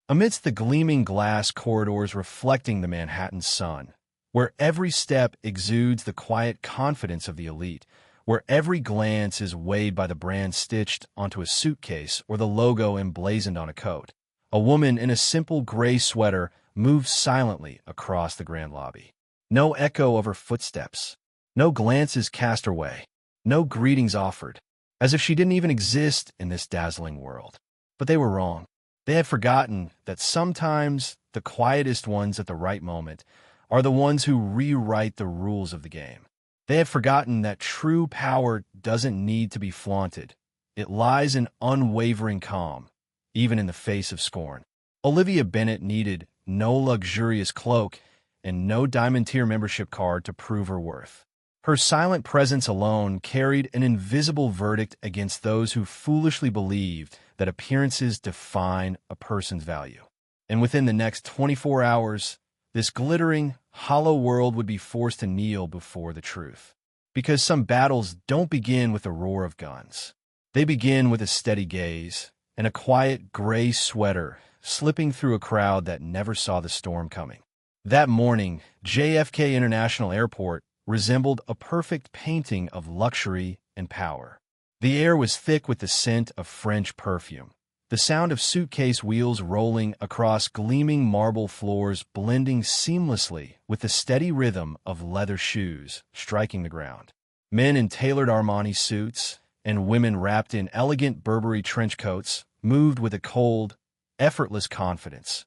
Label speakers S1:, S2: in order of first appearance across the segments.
S1: Amidst the gleaming glass corridors reflecting the Manhattan sun, where every step exudes the quiet confidence of the elite, where every glance is weighed by the brand stitched onto a suitcase or the logo emblazoned on a coat, a woman in a simple gray sweater moves silently across the grand lobby. No echo of her footsteps, no glances cast her way, no greetings offered, as if she didn't even exist in this dazzling world. But they were wrong. They had forgotten that sometimes the quietest ones at the right moment are the ones who rewrite the rules of the game. They had forgotten that true power doesn't need to be flaunted. It lies in unwavering calm, even in the face of scorn. Olivia Bennet needed no luxurious cloak and no diamond tier membership card to prove her worth. Her silent presence alone carried an invisible verdict against those who foolishly believed that appearances define a person's value. And within the next 24 hours, this glittering, hollow world would be forced to kneel before the truth. Because some battles don't begin with the roar of guns. They begin with a steady gaze and a quiet gray sweater slipping through a crowd that never saw the storm coming. That morning, JFK International Airport resembled a perfect painting of luxury and power. The air was thick with the scent of French perfume, the sound of suitcase wheels rolling across gleaming marble floors blending seamlessly with the steady rhythm of leather shoes striking the ground. Men in tailored Armani suits and women wrapped in elegant Burberry trench coats moved with a cold, effortless confidence,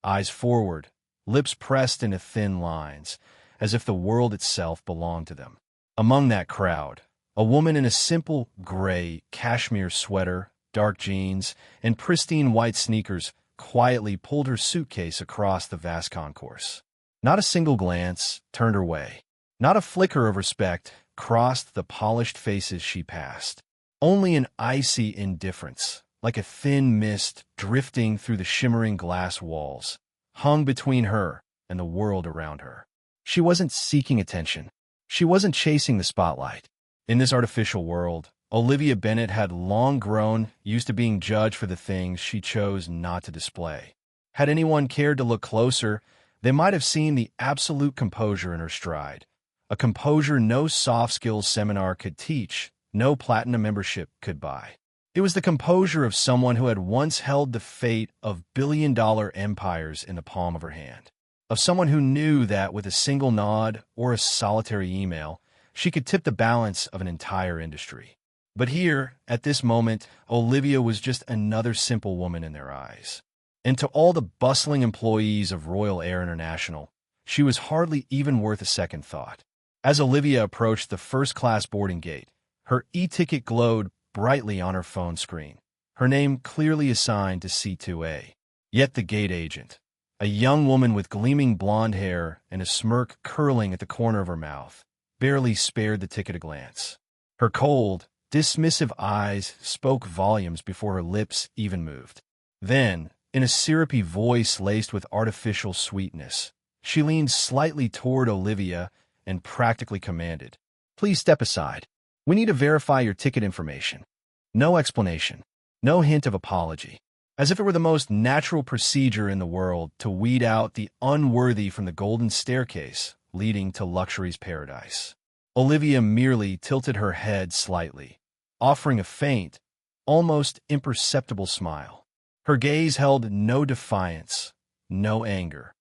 S1: eyes forward, lips pressed into thin lines, as if the world itself belonged to them. Among that crowd, a woman in a simple gray cashmere sweater, dark jeans, and pristine white sneakers quietly pulled her suitcase across the vast concourse. Not a single glance turned her way. Not a flicker of respect crossed the polished faces she passed. Only an icy indifference, like a thin mist drifting through the shimmering glass walls, hung between her and the world around her. She wasn't seeking attention. She wasn't chasing the spotlight. In this artificial world, Olivia Bennet had long grown used to being judged for the things she chose not to display. Had anyone cared to look closer, they might have seen the absolute composure in her stride, a composure no soft skills seminar could teach, no platinum membership could buy. It was the composure of someone who had once held the fate of billion-dollar empires in the palm of her hand, of someone who knew that with a single nod or a solitary email, she could tip the balance of an entire industry. But here, at this moment, Olivia was just another simple woman in their eyes. And to all the bustling employees of Royal Air International, she was hardly even worth a second thought. As Olivia approached the first-class boarding gate, her e-ticket glowed brightly on her phone screen, her name clearly assigned to C2A. Yet the gate agent, a young woman with gleaming blonde hair and a smirk curling at the corner of her mouth, barely spared the ticket a glance. Her cold, dismissive eyes spoke volumes before her lips even moved. Then, in a syrupy voice laced with artificial sweetness, she leaned slightly toward Olivia and practically commanded, "Please step aside. We need to verify your ticket information." No explanation, no hint of apology, as if it were the most natural procedure in the world to weed out the unworthy from the golden staircase leading to luxury's paradise. Olivia merely tilted her head slightly, offering a faint, almost imperceptible smile. Her gaze held no defiance, no anger,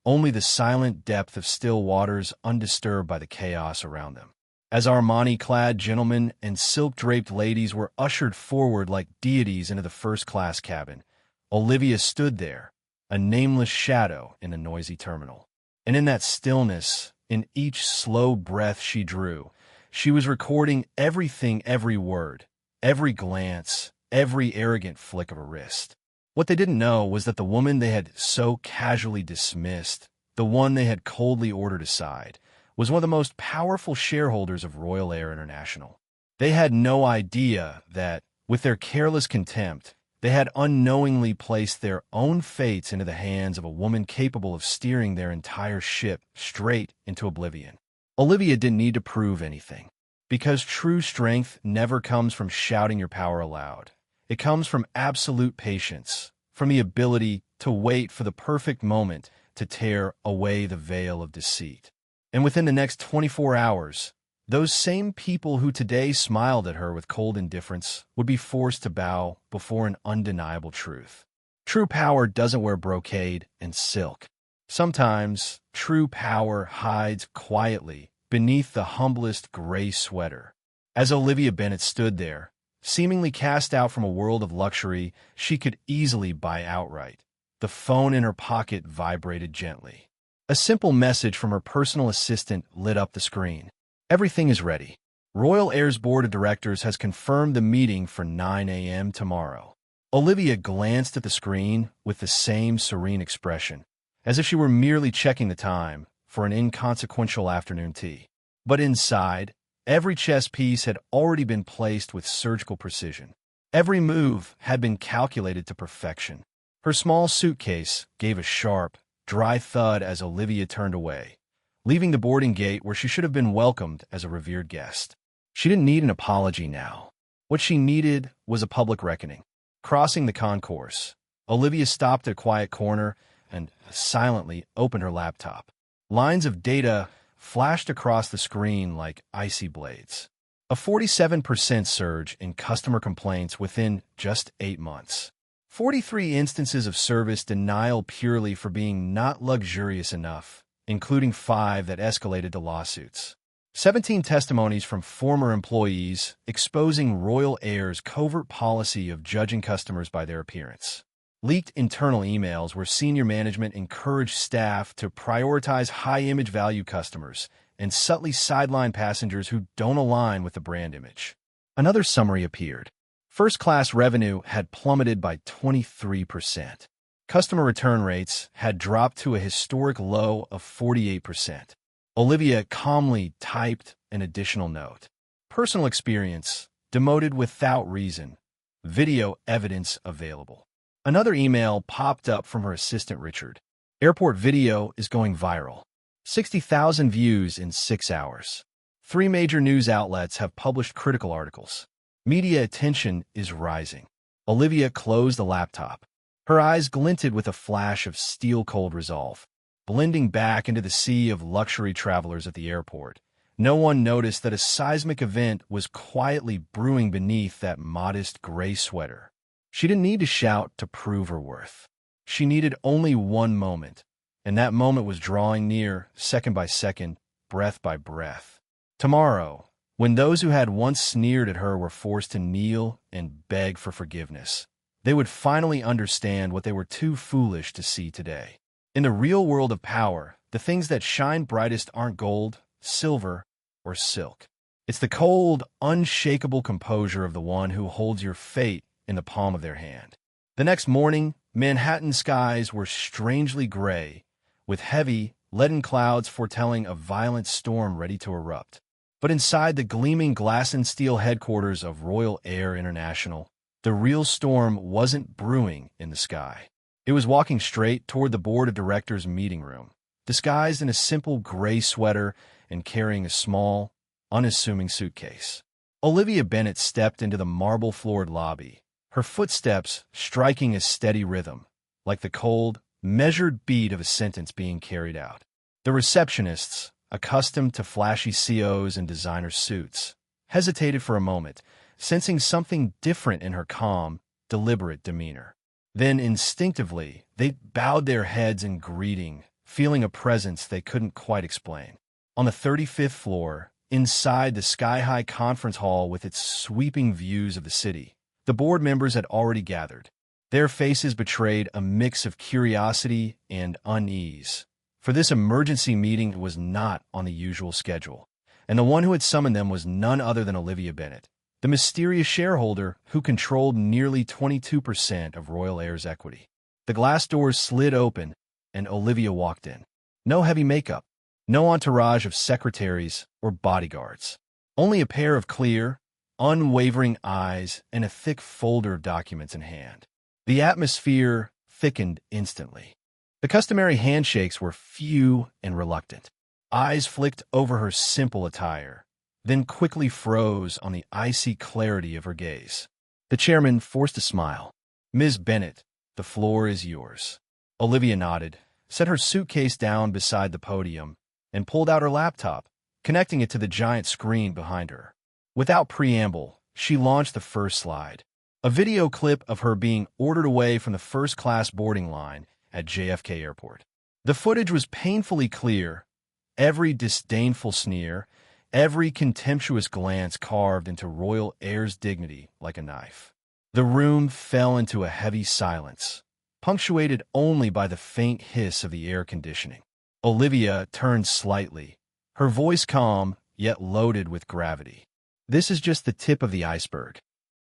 S1: only the silent depth of still waters undisturbed by the chaos around them. As Armani-clad gentlemen and silk-draped ladies were ushered forward like deities into the first-class cabin, Olivia stood there, a nameless shadow in the noisy terminal. And in that stillness, in each slow breath she drew, she was recording everything, every word, every glance, every arrogant flick of her wrist. What they didn't know was that the woman they had so casually dismissed, the one they had coldly ordered aside, was one of the most powerful shareholders of Royal Air International. They had no idea that, with their careless contempt, they had unknowingly placed their own fates into the hands of a woman capable of steering their entire ship straight into oblivion. Olivia didn't need to prove anything, because true strength never comes from shouting your power aloud. It comes from absolute patience, from the ability to wait for the perfect moment to tear away the veil of deceit. And within the next 24 hours, those same people who today smiled at her with cold indifference would be forced to bow before an undeniable truth. True power doesn't wear brocade and silk. Sometimes, true power hides quietly beneath the humblest gray sweater. As Olivia Bennet stood there, seemingly cast out from a world of luxury she could easily buy outright, the phone in her pocket vibrated gently. A simple message from her personal assistant lit up the screen. Everything is ready. Royal Air's board of directors has confirmed the meeting for 9 a.m. tomorrow. Olivia glanced at the screen with the same serene expression, as if she were merely checking the time for an inconsequential afternoon tea. But inside, every chess piece had already been placed with surgical precision. Every move had been calculated to perfection. Her small suitcase gave a sharp, dry thud as Olivia turned away, leaving the boarding gate where she should have been welcomed as a revered guest. She didn't need an apology now. What she needed was a public reckoning. Crossing the concourse, Olivia stopped at a quiet corner and silently opened her laptop. Lines of data flashed across the screen like icy blades. A 47% surge in customer complaints within just 8 months. 43 instances of service denial purely for being not luxurious enough, including 5 that escalated to lawsuits. 17 testimonies from former employees exposing Royal Air's covert policy of judging customers by their appearance. Leaked internal emails where senior management encouraged staff to prioritize high-image value customers and subtly sideline passengers who don't align with the brand image. Another summary appeared. First-class revenue had plummeted by 23%. Customer return rates had dropped to a historic low of 48%. Olivia calmly typed an additional note. Personal experience, demoted without reason. Video evidence available. Another email popped up from her assistant Richard. Airport video is going viral. 60,000 views in 6 hours. 3 major news outlets have published critical articles. Media attention is rising. Olivia closed the laptop. Her eyes glinted with a flash of steel-cold resolve. Blending back into the sea of luxury travelers at the airport, no one noticed that a seismic event was quietly brewing beneath that modest gray sweater. She didn't need to shout to prove her worth. She needed only one moment, and that moment was drawing near, second by second, breath by breath. Tomorrow, when those who had once sneered at her were forced to kneel and beg for forgiveness, they would finally understand what they were too foolish to see today. In the real world of power, the things that shine brightest aren't gold, silver, or silk. It's the cold, unshakable composure of the one who holds your fate in the palm of their hand. The next morning, Manhattan skies were strangely gray, with heavy, leaden clouds foretelling a violent storm ready to erupt. But inside the gleaming glass and steel headquarters of Royal Air International, the real storm wasn't brewing in the sky. It was walking straight toward the board of directors' meeting room, disguised in a simple gray sweater and carrying a small, unassuming suitcase. Olivia Bennet stepped into the marble-floored lobby, her footsteps striking a steady rhythm, like the cold, measured beat of a sentence being carried out. The receptionists, accustomed to flashy COs and designer suits, hesitated for a moment, sensing something different in her calm, deliberate demeanor. Then, instinctively, they bowed their heads in greeting, feeling a presence they couldn't quite explain. On the 35th floor, inside the sky-high conference hall with its sweeping views of the city, the board members had already gathered. Their faces betrayed a mix of curiosity and unease, for this emergency meeting was not on the usual schedule, and the one who had summoned them was none other than Olivia Bennet, the mysterious shareholder who controlled nearly 22% of Royal Air's equity. The glass doors slid open, and Olivia walked in. No heavy makeup, no entourage of secretaries or bodyguards. Only a pair of clear, unwavering eyes and a thick folder of documents in hand. The atmosphere thickened instantly. The customary handshakes were few and reluctant. Eyes flicked over her simple attire, then quickly froze on the icy clarity of her gaze. The chairman forced a smile. "Ms. Bennet, The floor is yours." Olivia nodded, set her suitcase down beside the podium, and pulled out her laptop, connecting it to the giant screen behind her. Without preamble, she launched the first slide, a video clip of her being ordered away from the first-class boarding line at JFK Airport. The footage was painfully clear, every disdainful sneer, every contemptuous glance carved into Royal Air's dignity like a knife. The room fell into a heavy silence, punctuated only by the faint hiss of the air conditioning. Olivia turned slightly, her voice calm, yet loaded with gravity. "This is just the tip of the iceberg."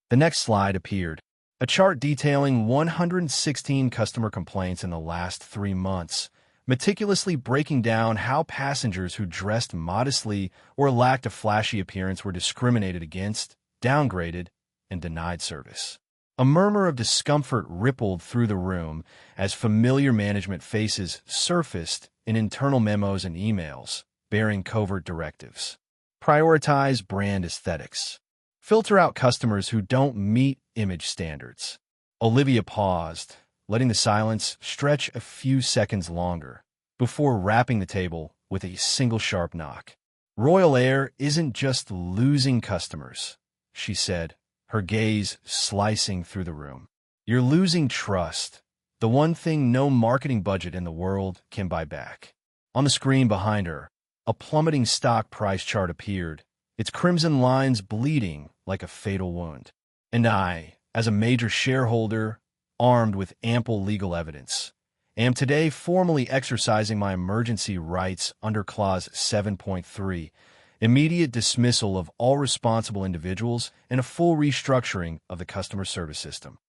S1: The next slide appeared, a chart detailing 116 customer complaints in the last 3 months, meticulously breaking down how passengers who dressed modestly or lacked a flashy appearance were discriminated against, downgraded, and denied service. A murmur of discomfort rippled through the room as familiar management faces surfaced in internal memos and emails, bearing covert directives. Prioritize brand aesthetics. Filter out customers who don't meet image standards. Olivia paused, letting the silence stretch a few seconds longer, before wrapping the table with a single sharp knock. "Royal Air isn't just losing customers," she said, her gaze slicing through the room. "You're losing trust, the one thing no marketing budget in the world can buy back." On the screen behind her, a plummeting stock price chart appeared, its crimson lines bleeding like a fatal wound. And I, as a major shareholder, armed with ample legal evidence, am today formally exercising my emergency rights under Clause 7.3, immediate dismissal of all responsible individuals and a full restructuring of the customer service system.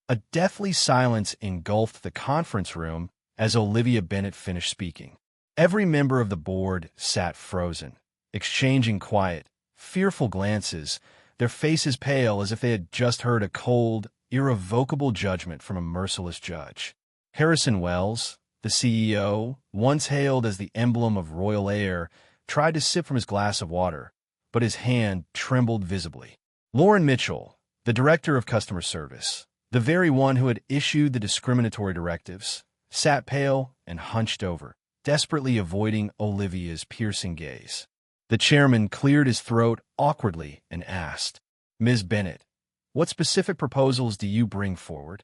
S1: A deathly silence engulfed the conference room as Olivia Bennett finished speaking. Every member of the board sat frozen, exchanging quiet, fearful glances, their faces pale as if they had just heard a cold, irrevocable judgment from a merciless judge. Harrison Wells, the CEO, once hailed as the emblem of Royal Air, tried to sip from his glass of water, but his hand trembled visibly. Lauren Mitchell, the director of customer service, the very one who had issued the discriminatory directives, sat pale and hunched over, desperately avoiding Olivia's piercing gaze. The chairman cleared his throat awkwardly and asked, "Ms. Bennett, what specific proposals do you bring forward?"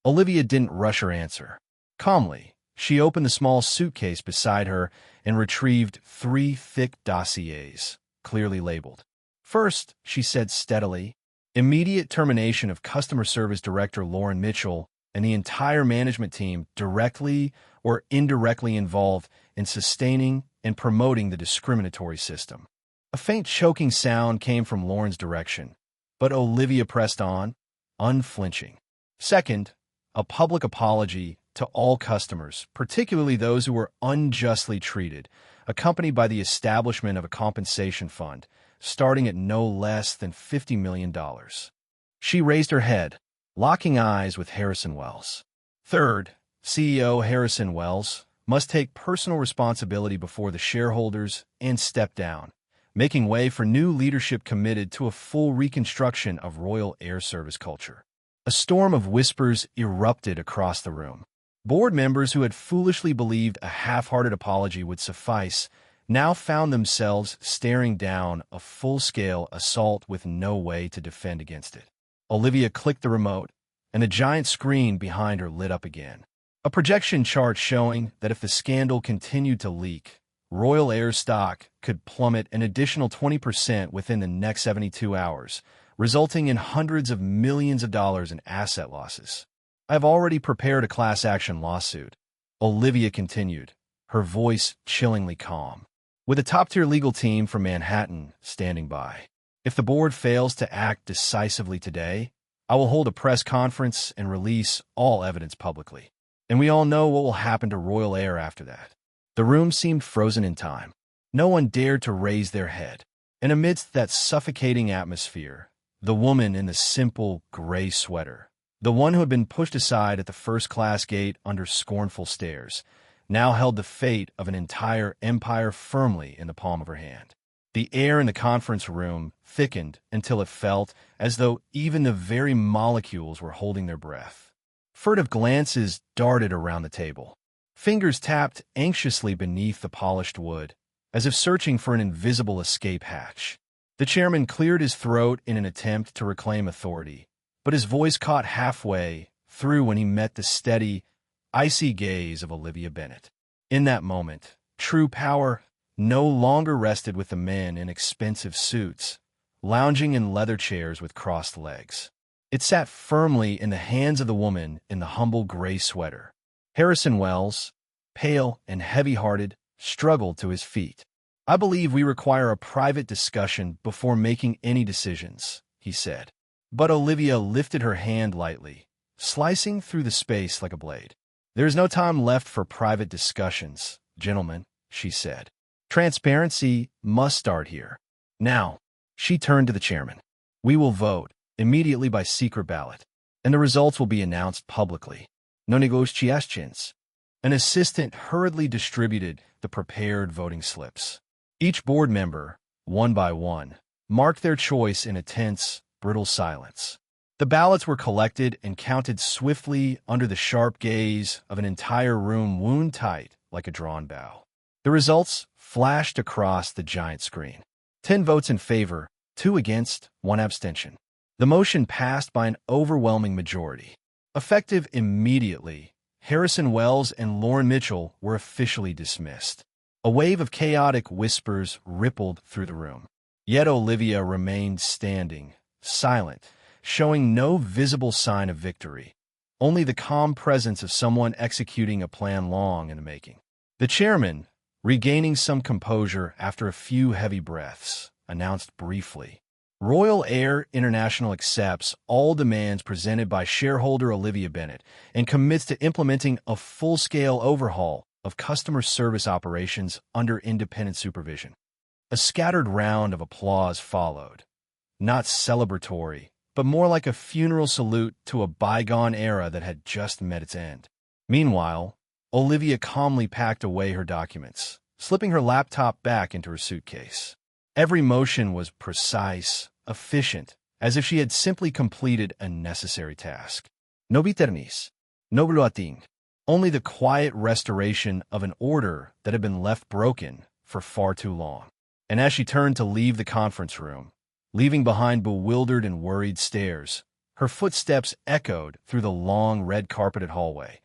S1: Olivia didn't rush her answer. Calmly, she opened the small suitcase beside her and retrieved 3 thick dossiers, clearly labeled. "First," she said steadily, "immediate termination of Customer Service Director Lauren Mitchell and the entire management team directly or indirectly involved in sustaining and promoting the discriminatory system." A faint choking sound came from Lauren's direction, but Olivia pressed on, unflinching. "Second, a public apology to all customers, particularly those who were unjustly treated, accompanied by the establishment of a compensation fund, starting at no less than $50 million. She raised her head, locking eyes with Harrison Wells. "Third, CEO Harrison Wells must take personal responsibility before the shareholders and step down, making way for new leadership committed to a full reconstruction of Royal Air Service culture." A storm of whispers erupted across the room. Board members who had foolishly believed a half-hearted apology would suffice now found themselves staring down a full-scale assault with no way to defend against it. Olivia clicked the remote, and the giant screen behind her lit up again. A projection chart showing that if the scandal continued to leak, Royal Air stock could plummet an additional 20% within the next 72 hours, resulting in hundreds of millions of dollars in asset losses. "I have already prepared a class action lawsuit," Olivia continued, her voice chillingly calm, "with a top-tier legal team from Manhattan standing by. If the board fails to act decisively today, I will hold a press conference and release all evidence publicly. And we all know what will happen to Royal Air after that." The room seemed frozen in time. No one dared to raise their head. And amidst that suffocating atmosphere, the woman in the simple gray sweater, the one who had been pushed aside at the first-class gate under scornful stares, now held the fate of an entire empire firmly in the palm of her hand. The air in the conference room thickened until it felt as though even the very molecules were holding their breath. Furtive glances darted around the table. Fingers tapped anxiously beneath the polished wood, as if searching for an invisible escape hatch. The chairman cleared his throat in an attempt to reclaim authority, but his voice caught halfway through when he met the steady, icy gaze of Olivia Bennet. In that moment, true power no longer rested with the men in expensive suits, lounging in leather chairs with crossed legs. It sat firmly in the hands of the woman in the humble gray sweater. Harrison Wells, pale and heavy-hearted, struggled to his feet. "I believe we require a private discussion before making any decisions," he said. But Olivia lifted her hand lightly, slicing through the space like a blade. "There is no time left for private discussions, gentlemen," she said. "Transparency must start here. Now." She turned to the chairman. "We will vote immediately by secret ballot, and the results will be announced publicly. No negotiations." An assistant hurriedly distributed the prepared voting slips. Each board member, one by one, marked their choice in a tense, brittle silence. The ballots were collected and counted swiftly under the sharp gaze of an entire room wound tight like a drawn bow. The results flashed across the giant screen. 10 votes in favor, 2 against, 1 abstention. The motion passed by an overwhelming majority. Effective immediately, Harrison Wells and Lauren Mitchell were officially dismissed. A wave of chaotic whispers rippled through the room. Yet Olivia remained standing, silent, showing no visible sign of victory, only the calm presence of someone executing a plan long in the making. The chairman, regaining some composure after a few heavy breaths, announced briefly, "Royal Air International accepts all demands presented by shareholder Olivia Bennet and commits to implementing a full-scale overhaul of customer service operations under independent supervision." A scattered round of applause followed, not celebratory, but more like a funeral salute to a bygone era that had just met its end. Meanwhile, Olivia calmly packed away her documents, slipping her laptop back into her suitcase. Every motion was precise, efficient, as if she had simply completed a necessary task. No biternis, no bloating, only the quiet restoration of an order that had been left broken for far too long. And as she turned to leave the conference room, leaving behind bewildered and worried stares, her footsteps echoed through the long red-carpeted hallway,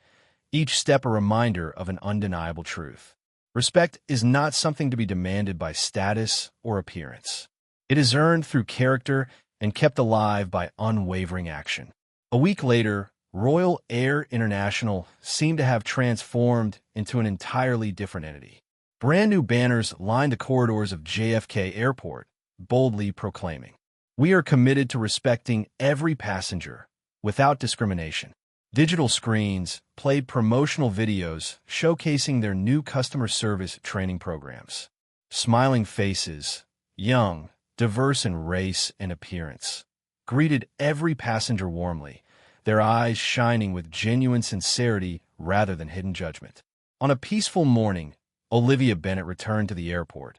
S1: each step a reminder of an undeniable truth. Respect is not something to be demanded by status or appearance. It is earned through character and kept alive by unwavering action. A week later, Royal Air International seemed to have transformed into an entirely different entity. Brand new banners lined the corridors of JFK Airport, boldly proclaiming, "We are committed to respecting every passenger, without discrimination." Digital screens played promotional videos showcasing their new customer service training programs. Smiling faces, young, diverse in race and appearance, greeted every passenger warmly, their eyes shining with genuine sincerity rather than hidden judgment. On a peaceful morning, Olivia Bennet returned to the airport.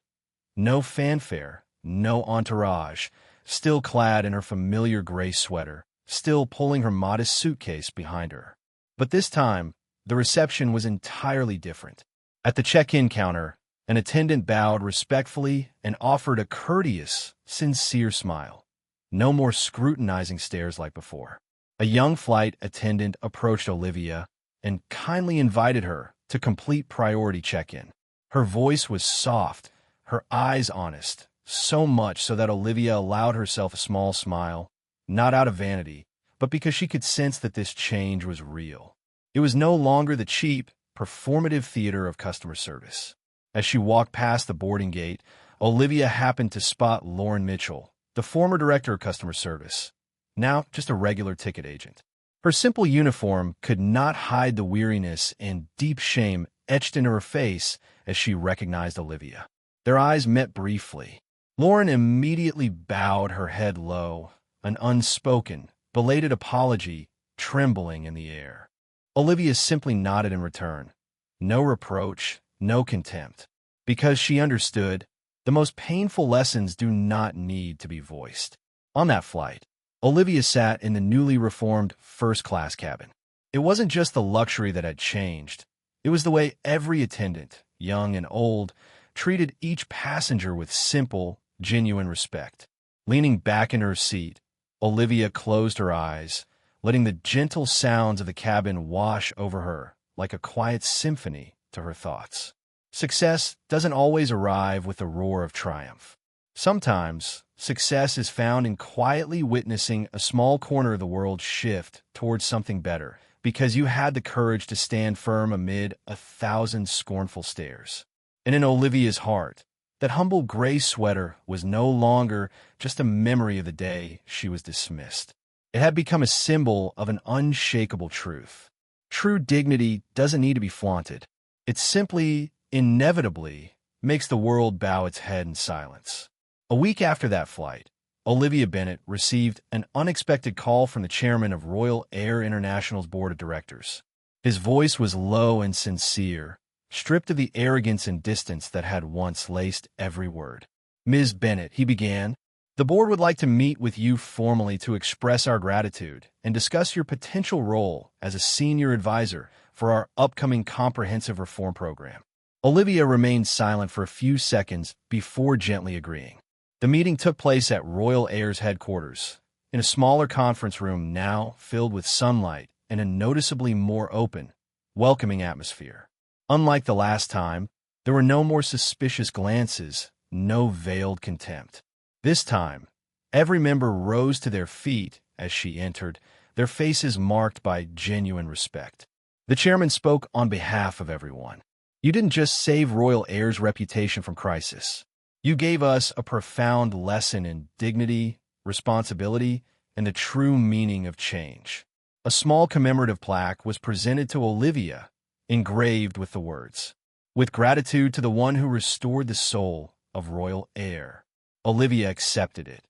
S1: No fanfare, no entourage, still clad in her familiar gray sweater, still pulling her modest suitcase behind her. But this time, the reception was entirely different. At the check-in counter, an attendant bowed respectfully and offered a courteous, sincere smile. No more scrutinizing stares like before. A young flight attendant approached Olivia and kindly invited her to complete priority check-in. Her voice was soft, her eyes honest, so much so that Olivia allowed herself a small smile, not out of vanity, but because she could sense that this change was real. It was no longer the cheap, performative theater of customer service. As she walked past the boarding gate, Olivia happened to spot Lauren Mitchell, the former director of customer service, now just a regular ticket agent. Her simple uniform could not hide the weariness and deep shame etched into her face as she recognized Olivia. Their eyes met briefly. Lauren immediately bowed her head low, an unspoken, belated apology trembling in the air. Olivia simply nodded in return. No reproach, no contempt. Because she understood, the most painful lessons do not need to be voiced. On that flight, Olivia sat in the newly reformed first-class cabin. It wasn't just the luxury that had changed. It was the way every attendant, young and old, treated each passenger with simple, genuine respect. Leaning back in her seat, Olivia closed her eyes, letting the gentle sounds of the cabin wash over her like a quiet symphony to her thoughts. Success doesn't always arrive with the roar of triumph. Sometimes, success is found in quietly witnessing a small corner of the world shift towards something better, because you had the courage to stand firm amid 1,000 scornful stares. And in Olivia's heart, that humble gray sweater was no longer just a memory of the day she was dismissed. It had become a symbol of an unshakable truth. True dignity doesn't need to be flaunted. It simply, inevitably, makes the world bow its head in silence. A week after that flight, Olivia Bennett received an unexpected call from the chairman of Royal Air International's board of directors. His voice was low and sincere, stripped of the arrogance and distance that had once laced every word. "Ms. Bennett," he began, "the board would like to meet with you formally to express our gratitude and discuss your potential role as a senior advisor for our upcoming comprehensive reform program." Olivia remained silent for a few seconds before gently agreeing. The meeting took place at Royal Air's headquarters, in a smaller conference room now filled with sunlight and a noticeably more open, welcoming atmosphere. Unlike the last time, there were no more suspicious glances, no veiled contempt. This time, every member rose to their feet as she entered, their faces marked by genuine respect. The chairman spoke on behalf of everyone. "You didn't just save Royal Air's reputation from crisis. You gave us a profound lesson in dignity, responsibility, and the true meaning of change." A small commemorative plaque was presented to Olivia, engraved with the words, "With gratitude to the one who restored the soul of Royal Air." Olivia accepted it,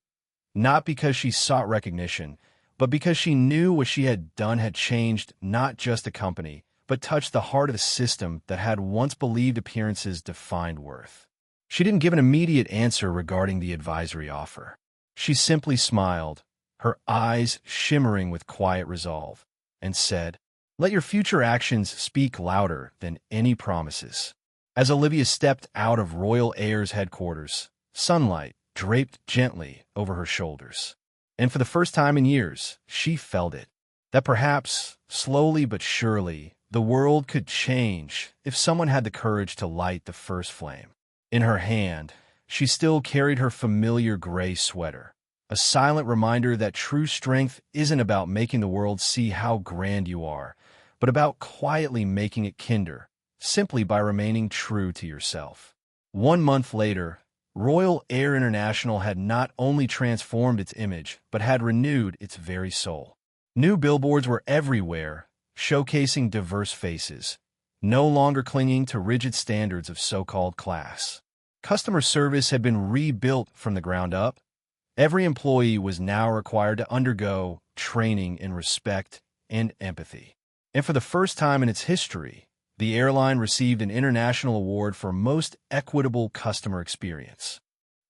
S1: not because she sought recognition, but because she knew what she had done had changed not just the company, but touched the heart of the system that had once believed appearances defined worth. She didn't give an immediate answer regarding the advisory offer. She simply smiled, her eyes shimmering with quiet resolve, and said, "Let your future actions speak louder than any promises." As Olivia stepped out of Royal Air's headquarters, sunlight draped gently over her shoulders. And for the first time in years, she felt it, that perhaps, slowly but surely, the world could change if someone had the courage to light the first flame. In her hand, she still carried her familiar gray sweater, a silent reminder that true strength isn't about making the world see how grand you are, but about quietly making it kinder, simply by remaining true to yourself. 1 month later, Royal Air International had not only transformed its image, but had renewed its very soul. New billboards were everywhere, showcasing diverse faces, no longer clinging to rigid standards of so-called class. Customer service had been rebuilt from the ground up. Every employee was now required to undergo training in respect and empathy. And for the first time in its history, the airline received an international award for most equitable customer experience.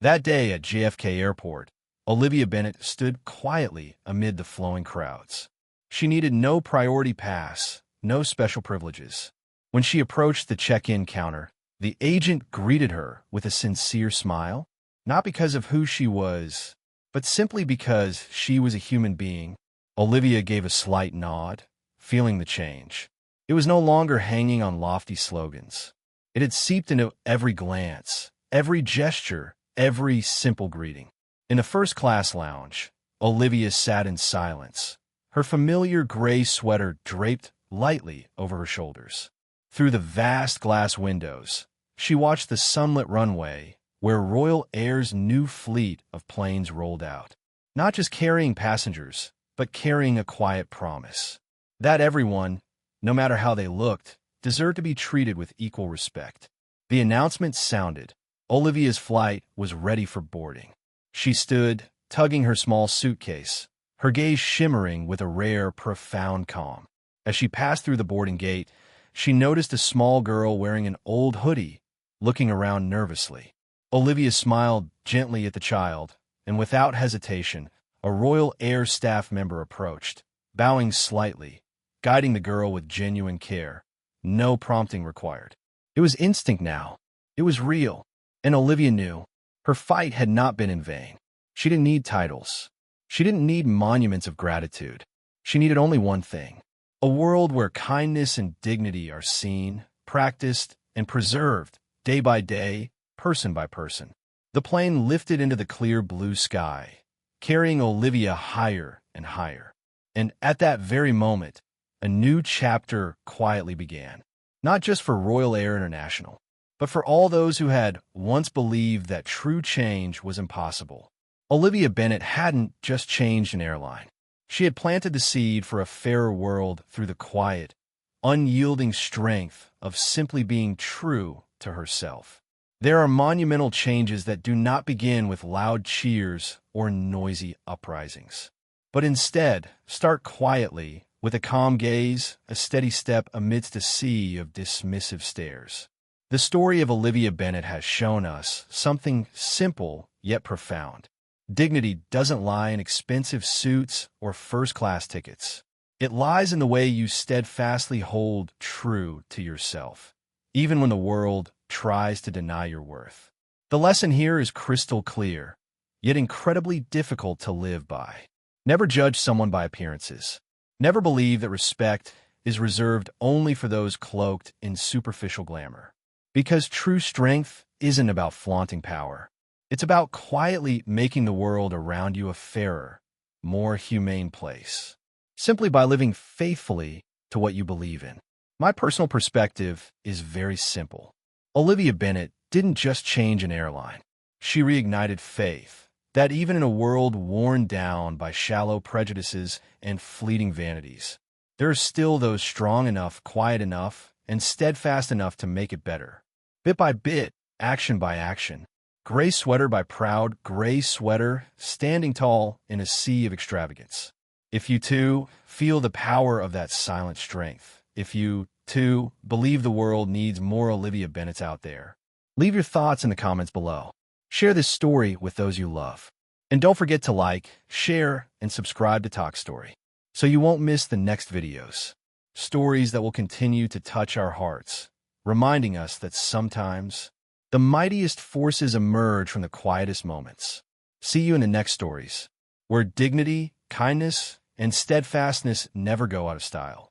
S1: That day at JFK Airport, Olivia Bennett stood quietly amid the flowing crowds. She needed no priority pass, no special privileges. When she approached the check-in counter, the agent greeted her with a sincere smile, not because of who she was, but simply because she was a human being. Olivia gave a slight nod, feeling the change. It was no longer hanging on lofty slogans. It had seeped into every glance, every gesture, every simple greeting. In the first-class lounge, Olivia sat in silence, her familiar gray sweater draped lightly over her shoulders. Through the vast glass windows, she watched the sunlit runway where Royal Air's new fleet of planes rolled out, not just carrying passengers, but carrying a quiet promise that everyone, no matter how they looked, deserved to be treated with equal respect. The announcement sounded. Olivia's flight was ready for boarding. She stood, tugging her small suitcase, her gaze shimmering with a rare, profound calm. As she passed through the boarding gate, she noticed a small girl wearing an old hoodie, looking around nervously. Olivia smiled gently at the child, and without hesitation, a Royal Air staff member approached, bowing slightly, guiding the girl with genuine care. No prompting required. It was instinct now. It was real. And Olivia knew. Her fight had not been in vain. She didn't need titles. She didn't need monuments of gratitude. She needed only one thing. A world where kindness and dignity are seen, practiced, and preserved day by day, person by person. The plane lifted into the clear blue sky, carrying Olivia higher and higher. And at that very moment, a new chapter quietly began. Not just for Royal Air International, but for all those who had once believed that true change was impossible. Olivia Bennett hadn't just changed an airline. She had planted the seed for a fairer world through the quiet, unyielding strength of simply being true to herself. There are monumental changes that do not begin with loud cheers or noisy uprisings, but instead start quietly with a calm gaze, a steady step amidst a sea of dismissive stares. The story of Olivia Bennett has shown us something simple yet profound. Dignity doesn't lie in expensive suits or first-class tickets. It lies in the way you steadfastly hold true to yourself, even when the world tries to deny your worth. The lesson here is crystal clear, yet incredibly difficult to live by. Never judge someone by appearances. Never believe that respect is reserved only for those cloaked in superficial glamour. Because true strength isn't about flaunting power. It's about quietly making the world around you a fairer, more humane place, simply by living faithfully to what you believe in. My personal perspective is very simple. Olivia Bennett didn't just change an airline. She reignited faith that even in a world worn down by shallow prejudices and fleeting vanities, there are still those strong enough, quiet enough, and steadfast enough to make it better. Bit by bit, action by action. Gray sweater by proud gray sweater, standing tall in a sea of extravagance. If you, too, feel the power of that silent strength, if you, too, believe the world needs more Olivia Bennetts out there, leave your thoughts in the comments below. Share this story with those you love. And don't forget to like, share, and subscribe to Toch Story, so you won't miss the next videos. Stories that will continue to touch our hearts, reminding us that sometimes the mightiest forces emerge from the quietest moments. See you in the next stories, where dignity, kindness, and steadfastness never go out of style.